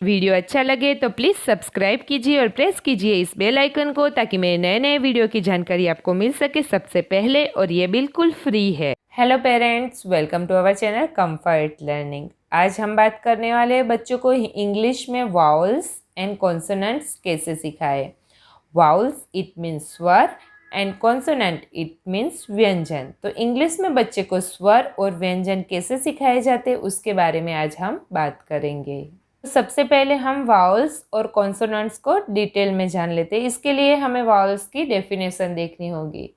Video अच्छा लगे तो प्लीज़ सब्सक्राइब कीजिए और प्रेस कीजिए इस बेल आइकन को ताकि मेरे नए नए वीडियो की जानकारी आपको मिल सके सबसे पहले, और ये बिल्कुल फ्री है। Hello parents, welcome to our channel comfort learning. आज हम बात करने वाले हैं बच्चों को इंग्लिश में वाउल्स एंड कॉन्सोनेंट्स कैसे सिखाएं। वाउल्स इट मीन्स स्वर एंड कॉन्सोनेंट इट मीन्स व्यंजन। तो इंग्लिश में बच्चे को स्वर और व्यंजन कैसे सिखाए जाते हैं उसके बारे में आज हम बात करेंगे। सबसे पहले हम वाउल्स और कॉन्सोनेंट्स को डिटेल में जान लेते हैं। इसके लिए हमें वाउल्स की डेफिनेशन देखनी होगी।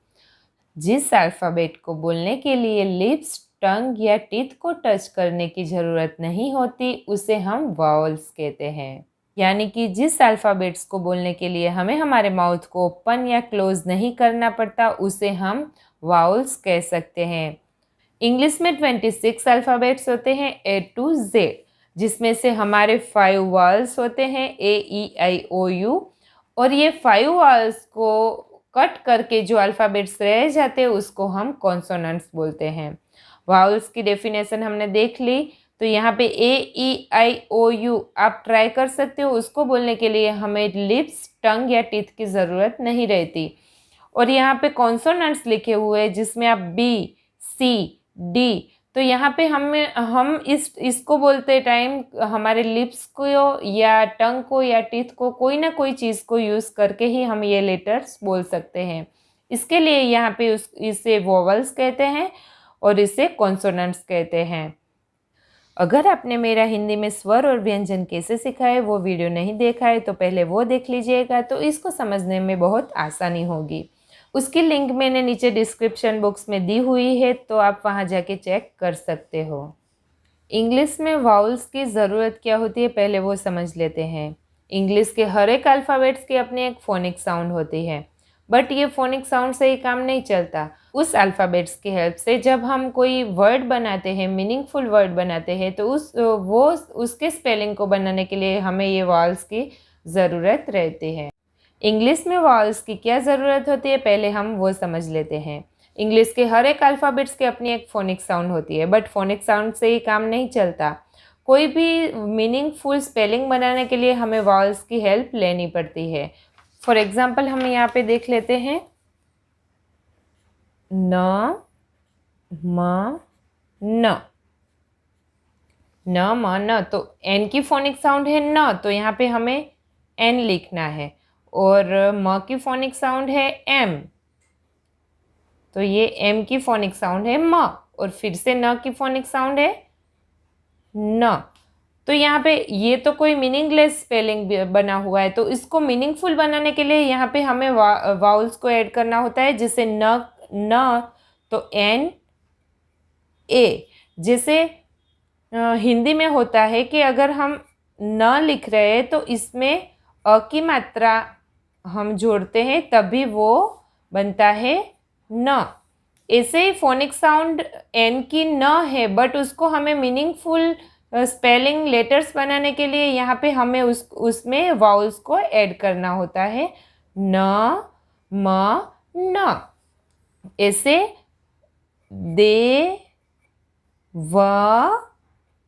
जिस अल्फ़ाबेट को बोलने के लिए लिप्स, टंग या टीथ को टच करने की ज़रूरत नहीं होती उसे हम वाउल्स कहते हैं। यानी कि जिस अल्फ़ाबेट्स को बोलने के लिए हमें हमारे माउथ को ओपन या क्लोज नहीं करना पड़ता उसे हम वाउल्स कह सकते हैं। इंग्लिश में 26 अल्फ़ाबेट्स होते हैं A to Z, जिसमें से हमारे 5 वावल्स होते हैं A, E, I, O, U, और ये 5 वावल्स को कट करके जो अल्फ़ाबेट्स रह जाते हैं उसको हम कॉन्सोनेंट्स बोलते हैं। वावल्स की डेफिनेशन हमने देख ली, तो यहाँ पे A, E, I, O, U आप ट्राई कर सकते हो। उसको बोलने के लिए हमें लिप्स, टंग या टीथ की ज़रूरत नहीं रहती। और यहाँ पे कॉन्सोनेंट्स लिखे हुए हैं जिसमें आप B, C, D, तो यहाँ पे हम इसको बोलते टाइम हमारे लिप्स को या टंग को या टीथ को कोई ना कोई चीज़ को यूज़ करके ही हम ये लेटर्स बोल सकते हैं। इसके लिए यहाँ पे इसे वोवल्स कहते हैं और इसे कॉन्सोनेंट्स कहते हैं। अगर आपने मेरा हिंदी में स्वर और व्यंजन कैसे सिखाए वो वीडियो नहीं देखा है तो पहले वो देख लीजिएगा, तो इसको समझने में बहुत आसानी होगी। उसकी लिंक मैंने नीचे डिस्क्रिप्शन बॉक्स में दी हुई है, तो आप वहाँ जाके चेक कर सकते हो। इंग्लिश में वाउल्स की ज़रूरत क्या होती है पहले वो समझ लेते हैं। इंग्लिश के हर एक अल्फ़ाबेट्स की अपनी एक फोनिक साउंड होती है, बट ये फोनिक साउंड से ही काम नहीं चलता। उस अल्फ़ाबेट्स की हेल्प से जब हम कोई वर्ड बनाते हैं, मीनिंगफुल वर्ड बनाते हैं, तो उसके स्पेलिंग को बनाने के लिए हमें ये वाउल्स की ज़रूरत रहती है। इंग्लिश में वाउल्स की क्या ज़रूरत होती है पहले हम वो समझ लेते हैं। इंग्लिश के हर एक अल्फ़ाबेट्स की अपनी एक फोनिक साउंड होती है, बट फोनिक साउंड से ही काम नहीं चलता। कोई भी मीनिंगफुल स्पेलिंग बनाने के लिए हमें वाउल्स की हेल्प लेनी पड़ती है। फॉर एग्ज़ाम्पल हम यहाँ पे देख लेते हैं न, म, न। न, म, न, तो एन की फोनिक साउंड है न, तो यहाँ पे हमें एन लिखना है। और म की फोनिक साउंड है एम, तो ये एम की फोनिक साउंड है म। और फिर से न की फोनिक साउंड है न। तो यहाँ पे ये तो कोई मीनिंगलेस स्पेलिंग बना हुआ है, तो इसको मीनिंगफुल बनाने के लिए यहाँ पे हमें वाउल्स को ऐड करना होता है। जैसे न तो एन ए। जैसे हिंदी में होता है कि अगर हम न लिख रहे हैं तो इसमें अ की मात्रा हम जोड़ते हैं तभी वो बनता है न। ऐसे ही फोनिक साउंड एन की न है, बट उसको हमें मीनिंगफुल स्पेलिंग लेटर्स बनाने के लिए यहाँ पे हमें उसमें वाउल्स को ऐड करना होता है। न, म, न। ऐसे दे, व,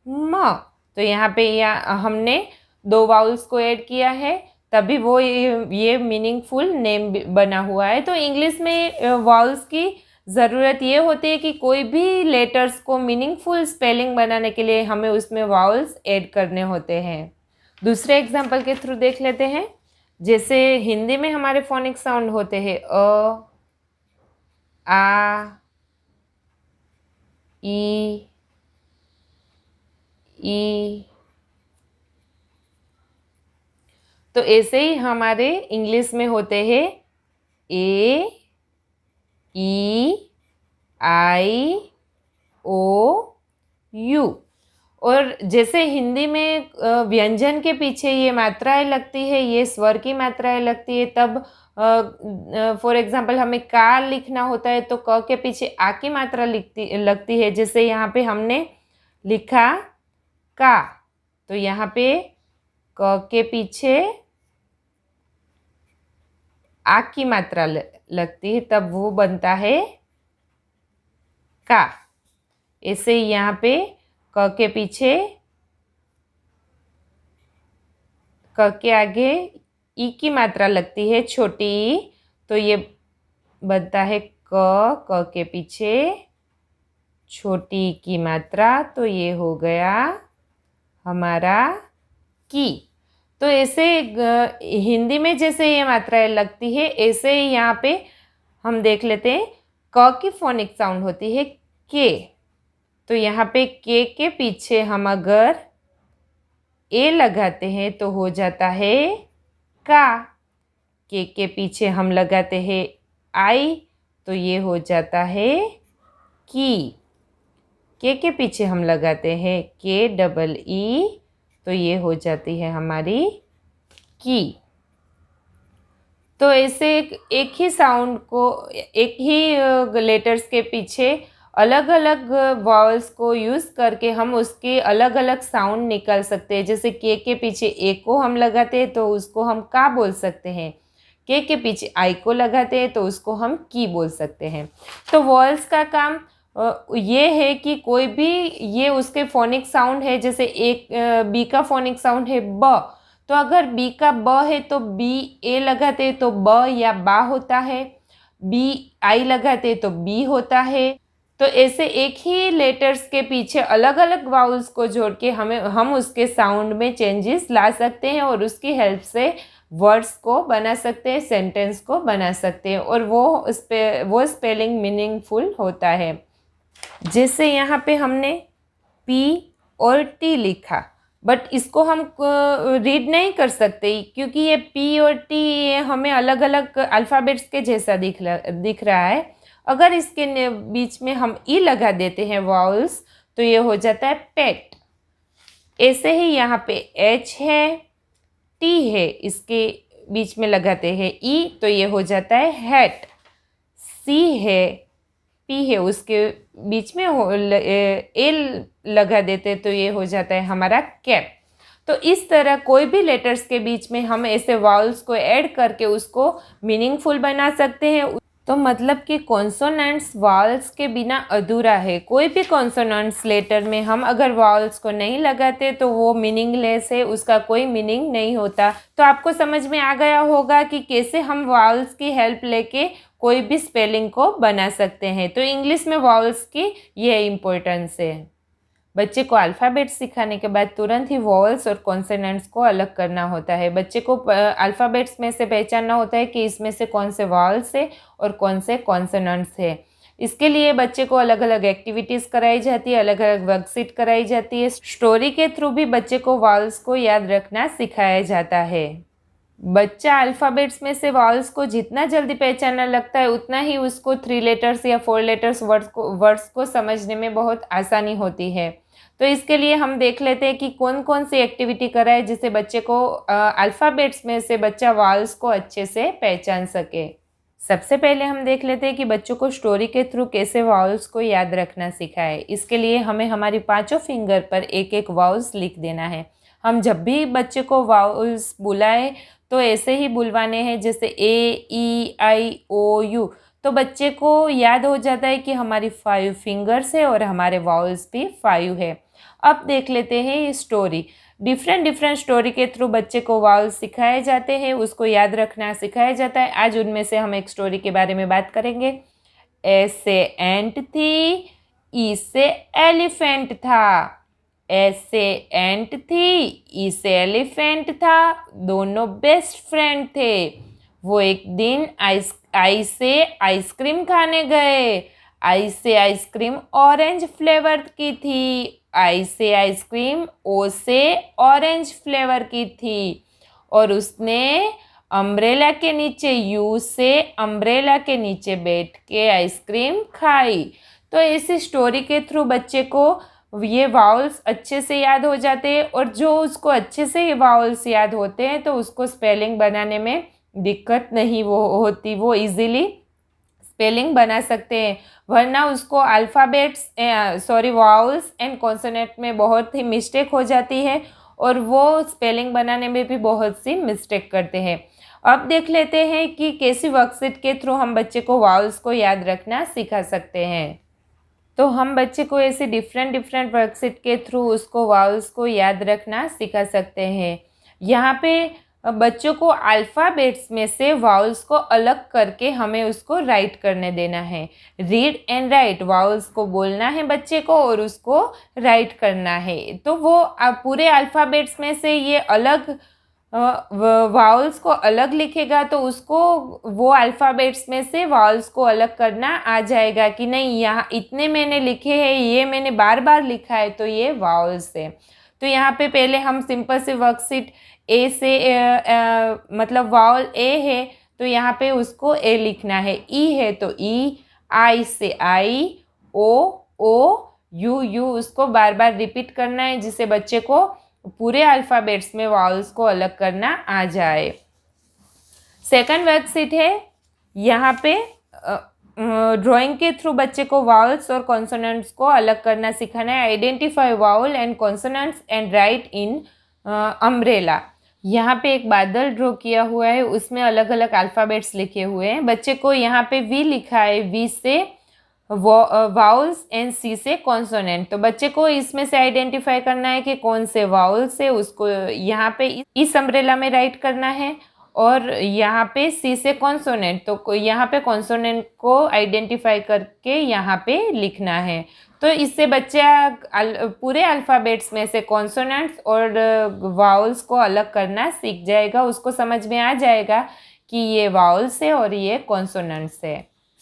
म। तो यहाँ पे हमने 2 वाउल्स को ऐड किया है, तभी वो ये मीनिंगफुल नेम बना हुआ है। तो इंग्लिश में वाउल्स की ज़रूरत ये होती है कि कोई भी लेटर्स को मीनिंगफुल स्पेलिंग बनाने के लिए हमें उसमें वाउल्स ऐड करने होते हैं। दूसरे एग्जांपल के थ्रू देख लेते हैं। जैसे हिंदी में हमारे फोनिक साउंड होते हैं अ, आ, ई, ई। तो ऐसे ही हमारे इंग्लिश में होते हैं ए, ई, आई, ओ, यू। और जैसे हिंदी में व्यंजन के पीछे ये मात्राएं लगती है, ये स्वर की मात्राएं लगती है, तब फॉर एग्जांपल हमें का लिखना होता है तो क के पीछे आ की मात्रा लगती है। जैसे यहाँ पे हमने लिखा का, तो यहाँ पे क के पीछे आ की मात्रा लगती है, तब वो बनता है का। ऐसे ही यहाँ पे क के पीछे क के आगे ई की मात्रा लगती है छोटी ई, तो ये बनता है क के पीछे छोटी ई की मात्रा, तो ये हो गया हमारा की। तो ऐसे हिंदी में जैसे ये मात्राएं लगती है, ऐसे ही यहाँ पे हम देख लेते हैं क की फोनिक साउंड होती है के। तो यहाँ पे के पीछे हम अगर ए लगाते हैं तो हो जाता है का। के पीछे हम लगाते हैं आई, तो ये हो जाता है की। के पीछे हम लगाते हैं के डबल ई, तो ये हो जाती है हमारी की। तो ऐसे एक ही साउंड को, एक ही लेटर्स के पीछे अलग अलग वॉवल्स को यूज़ करके हम उसके अलग अलग साउंड निकाल सकते हैं। जैसे के पीछे ए को हम लगाते हैं तो उसको हम का बोल सकते हैं, के पीछे आई को लगाते हैं तो उसको हम की बोल सकते हैं। तो वॉवल्स का काम ये है कि कोई भी ये उसके फोनिक साउंड है, जैसे एक बी का फोनिक साउंड है ब, तो अगर बी का ब है तो बी ए लगाते तो ब या बा होता है, बी आई लगाते तो बी होता है। तो ऐसे एक ही लेटर्स के पीछे अलग अलग वाउल्स को जोड़ के हम उसके साउंड में चेंजेस ला सकते हैं और उसकी हेल्प से वर्ड्स को बना सकते हैं, सेंटेंस को बना सकते हैं, और वो स्पेलिंग मीनिंगफुल होता है। जैसे यहाँ पे हमने पी और टी लिखा, बट इसको हम रीड नहीं कर सकते क्योंकि ये पी और टी ये हमें अलग अलग अल्फ़ाबेट्स के जैसा दिख रहा है। अगर इसके बीच में हम ई लगा देते हैं वाउल्स, तो ये हो जाता है पेट। ऐसे ही यहाँ पे एच है, टी है, इसके बीच में लगाते हैं ई, तो ये हो जाता है हैट। सी है, पी है, उसके बीच में ए लगा देते तो ये हो जाता है हमारा कैप। तो इस तरह कोई भी लेटर्स के बीच में हम ऐसे वाउल्स को ऐड करके उसको मीनिंगफुल बना सकते हैं। तो मतलब कि कॉन्सोनेंट्स वाउल्स के बिना अधूरा है। कोई भी कॉन्सोनेंट्स लेटर में हम अगर वाउल्स को नहीं लगाते तो वो मीनिंगलेस है, उसका कोई मीनिंग नहीं होता। तो आपको समझ में आ गया होगा कि कैसे हम वाउल्स की हेल्प लेके कोई भी स्पेलिंग को बना सकते हैं। तो इंग्लिश में वाउल्स की ये इम्पोर्टेंस है। बच्चे को अल्फ़ाबेट सिखाने के बाद तुरंत ही वॉवल्स और कॉन्सोनेंट्स को अलग करना होता है। बच्चे को अल्फ़ाबेट्स में से पहचानना होता है कि इसमें से कौन से वॉवल्स है और कौन से कॉन्सोनेंट्स है। इसके लिए बच्चे को अलग अलग एक्टिविटीज़ कराई जाती है, अलग अलग वर्कशीट कराई जाती है। स्टोरी के थ्रू भी बच्चे को वॉवल्स को याद रखना सिखाया जाता है। बच्चा अल्फ़ाबेट्स में से वॉवल्स को जितना जल्दी पहचानने लगता है उतना ही उसको 3 लेटर्स या 4 लेटर्स वर्ड्स को समझने में बहुत आसानी होती है। तो इसके लिए हम देख लेते हैं कि कौन कौन सी एक्टिविटी कराए जिससे बच्चे को अल्फ़ाबेट्स में से बच्चा वॉवल्स को अच्छे से पहचान सके। सबसे पहले हम देख लेते हैं कि बच्चों को स्टोरी के थ्रू कैसे वॉवल्स को याद रखना सिखाए। इसके लिए हमें हमारी 5 फिंगर पर एक एक वॉवल्स लिख देना है। हम जब भी बच्चे को वॉवल्स बुलाए तो ऐसे ही बुलवाने हैं, जैसे ए ई आई ओ यू। तो बच्चे को याद हो जाता है कि हमारी 5 फिंगर्स है और हमारे वॉवल्स भी 5 है। अब देख लेते हैं ये स्टोरी। डिफरेंट स्टोरी के थ्रू बच्चे को वॉवल्स सिखाए जाते हैं, उसको याद रखना सिखाया जाता है। आज उनमें से हम एक स्टोरी के बारे में बात करेंगे। ए से एंट थी, ई से एलिफेंट था। ए से एंट थी, ई से एलिफेंट था, दोनों बेस्ट फ्रेंड थे। वो एक दिन आई से आइसक्रीम खाने गए। आई से आइसक्रीम ऑरेंज फ्लेवर की थी। आई से आइसक्रीम ओ से ऑरेंज फ्लेवर की थी। और उसने अम्ब्रेला के नीचे, यू से अम्ब्रेला के नीचे बैठ के आइसक्रीम खाई। तो ऐसी स्टोरी के थ्रू बच्चे को ये वाउल्स अच्छे से याद हो जाते हैं, और जो उसको अच्छे से ये वाउल्स याद होते हैं तो उसको स्पेलिंग बनाने में दिक्कत नहीं होती, वो इजीली स्पेलिंग बना सकते हैं। वरना उसको अल्फ़ाबेट्स वाउल्स एंड कॉन्सोनेंट में बहुत ही मिस्टेक हो जाती है और वो स्पेलिंग बनाने में भी बहुत सी मिस्टेक करते हैं। अब देख लेते हैं कि कैसी वर्कशीट के थ्रू हम बच्चे को वाउल्स को याद रखना सिखा सकते हैं। तो हम बच्चे को ऐसे डिफरेंट वर्कशीट के थ्रू उसको वाउल्स को याद रखना सिखा सकते हैं। यहाँ पे बच्चों को अल्फ़ाबेट्स में से वाउल्स को अलग करके हमें उसको राइट करने देना है। रीड एंड राइट, वाउल्स को बोलना है बच्चे को और उसको राइट करना है। तो वो पूरे अल्फ़ाबेट्स में से ये अलग वाउल्स को अलग लिखेगा तो उसको वो अल्फ़ाबेट्स में से वाउल्स को अलग करना आ जाएगा कि नहीं, यहाँ इतने मैंने लिखे हैं, ये मैंने बार बार लिखा है तो ये वाउल्स है। तो यहाँ पे पहले हम सिंपल से वर्कशीट ए से मतलब वाउल ए है तो यहाँ पे उसको ए लिखना है। ई है तो ई, आई से आई, ओ यू यू, उसको बार बार रिपीट करना है जिससे बच्चे को पूरे अल्फ़ाबेट्स में वाउल्स को अलग करना आ जाए। सेकंड वर्कशीट है, यहाँ पे ड्राइंग के थ्रू बच्चे को वाउल्स और कॉन्सोनेंट्स को अलग करना सिखाना है। Identify vowel and consonants and right in umbrella. यहाँ पे एक बादल ड्रॉ किया हुआ है, उसमें अलग अलग अल्फ़ाबेट्स लिखे हुए हैं। बच्चे को यहाँ पे वी लिखा है, वी से वाउल्स एंड सी से कॉन्सोनेंट। तो बच्चे को इसमें से आइडेंटिफाई करना है कि कौन से वाउल्स है, उसको यहाँ पे इस अम्ब्रेला में राइट करना है। और यहाँ पे सी से कॉन्सोनेंट, तो यहाँ पे कॉन्सोनेंट को आइडेंटिफाई करके यहाँ पे लिखना है। तो इससे बच्चा पूरे अल्फ़ाबेट्स में से कॉन्सोनेंट्स और वाउल्स को अलग करना सीख जाएगा। उसको समझ में आ जाएगा कि ये वाउल्स है और ये कॉन्सोनेंट्स है।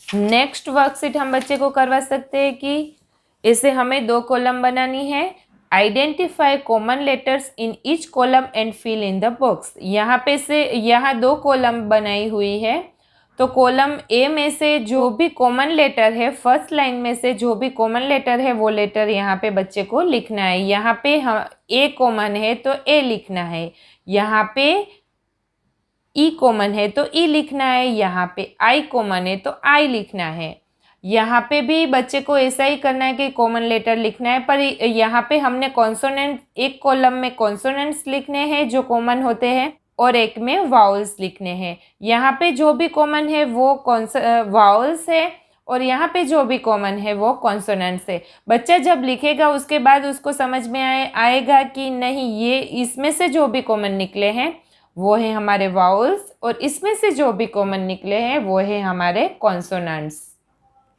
नेक्स्ट वर्कशीट हम बच्चे को करवा सकते हैं कि इसे हमें 2 कॉलम बनानी है। Identify common letters in each column and fill in the box. यहाँ पे से यहाँ 2 कॉलम बनाई हुई है। तो कॉलम ए में से जो भी कॉमन लेटर है, फर्स्ट लाइन में से जो भी कॉमन लेटर है वो लेटर यहाँ पे बच्चे को लिखना है। यहाँ पे हम ए कॉमन है तो ए लिखना है, यहाँ पे ई कॉमन है तो ई लिखना है, यहाँ पे आई कॉमन है तो आई लिखना है। यहाँ पे भी बच्चे को ऐसा ही करना है कि कॉमन लेटर लिखना है, पर यहाँ पे हमने कॉन्सोनेंट, एक कॉलम में कॉन्सोनेंट्स लिखने हैं जो कॉमन होते हैं और एक में वाउल्स लिखने हैं। यहाँ पे जो भी कॉमन है वो वाउल्स है और यहाँ पे जो भी कॉमन है वो कॉन्सोनेंट्स है। बच्चा जब लिखेगा उसके बाद उसको समझ में आएगा कि नहीं, ये इसमें से जो भी कॉमन निकले हैं वो है हमारे वाउल्स और इसमें से जो भी कॉमन निकले हैं वो है हमारे कॉन्सोनेंट्स।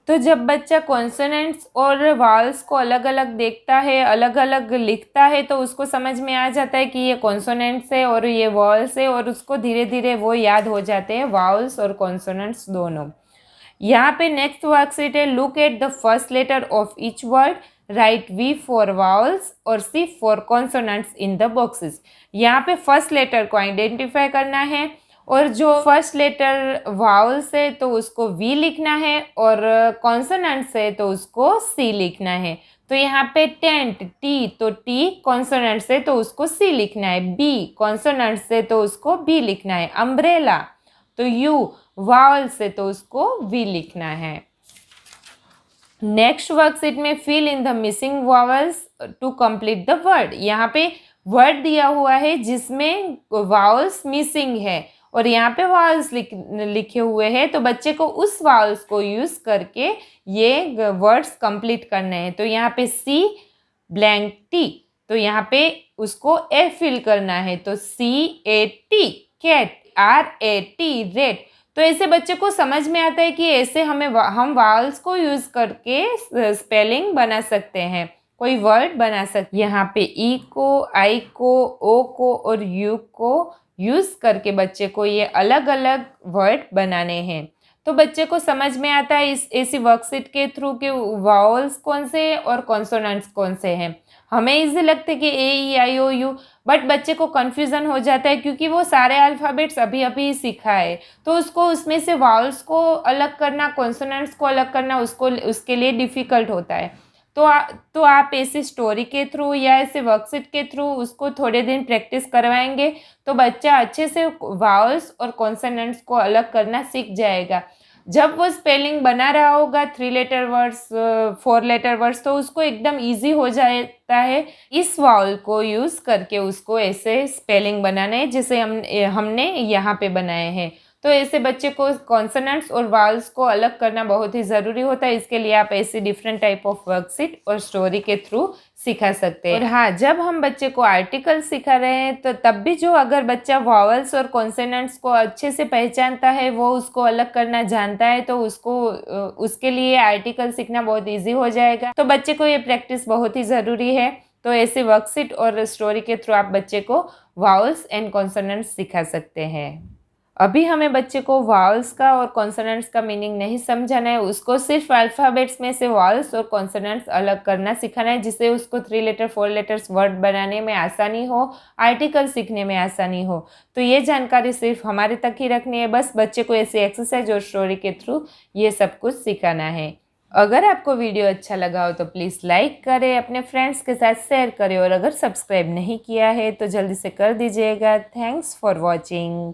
तो जब बच्चा कॉन्सोनेंट्स और वाउल्स को अलग अलग देखता है, अलग अलग लिखता है, तो उसको समझ में आ जाता है कि ये कॉन्सोनेंट्स है और ये वाउल्स है और उसको धीरे धीरे वो याद हो जाते हैं, वाउल्स और कॉन्सोनेंट्स दोनों। यहाँ पे नेक्स्ट वर्कशीट है, look at the first letter of each word, write V for vowels और C for consonants in the boxes. यहाँ पे फर्स्ट लेटर को आइडेंटिफाई करना है और जो फर्स्ट लेटर वाउल्स है तो उसको वी लिखना है और कॉन्सोनेंट्स है तो उसको सी लिखना है। तो यहाँ पे टेंट, टी तो टी कॉन्सोनेंट्स है तो उसको सी लिखना है, बी कॉन्सोनेंट्स है तो उसको बी लिखना है, अम्ब्रेला तो यू वाउल्स है तो उसको वी लिखना है। नेक्स्ट वर्कशीट में fill in the missing vowels to complete the word. यहाँ पे वर्ड दिया हुआ है जिसमें वावल्स मिसिंग है और यहाँ पे वावल्स लिखे हुए हैं, तो बच्चे को उस वावल्स को यूज़ करके ये वर्ड्स कंप्लीट करने हैं। तो यहाँ पे सी ब्लैंक टी, तो यहाँ पे उसको ए फिल करना है, तो CAT कैट, RAT रेट। तो ऐसे बच्चे को समझ में आता है कि ऐसे हम वावल्स को यूज़ करके स्पेलिंग बना सकते हैं, कोई वर्ड बना सकते। यहाँ पे ई को, आई को, ओ को और यू को यूज़ करके बच्चे को ये अलग अलग वर्ड बनाने हैं। तो बच्चे को समझ में आता है इस ऐसी वर्कशीट के थ्रू कि वावल्स कौन से हैं और कॉन्सोनेंट्स कौन से हैं। हमें इजी लगता है कि AEIOU, बट बच्चे को कन्फ्यूज़न हो जाता है क्योंकि वो सारे अल्फ़ाबेट्स अभी अभी सीखा है, तो उसको उसमें से वावल्स को अलग करना, कॉन्सोनेंट्स को अलग करना उसके लिए डिफ़िकल्ट होता है। तो आप ऐसी स्टोरी के थ्रू या ऐसे वर्कशीट के थ्रू उसको थोड़े दिन प्रैक्टिस करवाएंगे तो बच्चा अच्छे से वावल्स और कॉन्सोनेंट्स को अलग करना सीख जाएगा। जब वो स्पेलिंग बना रहा होगा 3 लेटर वर्ड्स, 4 लेटर वर्ड्स, तो उसको एकदम इजी हो जाता है इस वावल को यूज़ करके उसको ऐसे स्पेलिंग बनाना है जैसे हमने यहाँ पे बनाए हैं। तो ऐसे बच्चे को कॉन्सोनेंट्स और वावल्स को अलग करना बहुत ही ज़रूरी होता है। इसके लिए आप ऐसी डिफरेंट टाइप ऑफ वर्कशीट और स्टोरी के थ्रू सिखा सकते हैं। और हाँ, जब हम बच्चे को आर्टिकल सिखा रहे हैं तो तब भी जो अगर बच्चा वावल्स और कॉन्सोनेंट्स को अच्छे से पहचानता है, वो उसको अलग करना जानता है, तो उसके लिए आर्टिकल सीखना बहुत ईजी हो जाएगा। तो बच्चे को ये प्रैक्टिस बहुत ही ज़रूरी है। तो ऐसे वर्कशीट और स्टोरी के थ्रू आप बच्चे को वावल्स एंड कॉन्सोनेंट्स सिखा सकते हैं। अभी हमें बच्चे को वावल्स का और कॉन्सोनेंट्स का मीनिंग नहीं समझाना है, उसको सिर्फ अल्फ़ाबेट्स में से वावल्स और कॉन्सोनेंट्स अलग करना सिखाना है, जिससे उसको 3 लेटर 4 लेटर्स वर्ड बनाने में आसानी हो, आर्टिकल सीखने में आसानी हो। तो ये जानकारी सिर्फ हमारे तक ही रखनी है, बस बच्चे को ऐसी एक्सरसाइज और स्टोरी के थ्रू ये सब कुछ सिखाना है। अगर आपको वीडियो अच्छा लगा हो तो प्लीज़ लाइक करें, अपने फ्रेंड्स के साथ शेयर करें और अगर सब्सक्राइब नहीं किया है तो जल्दी से कर दीजिएगा। Thanks for watching.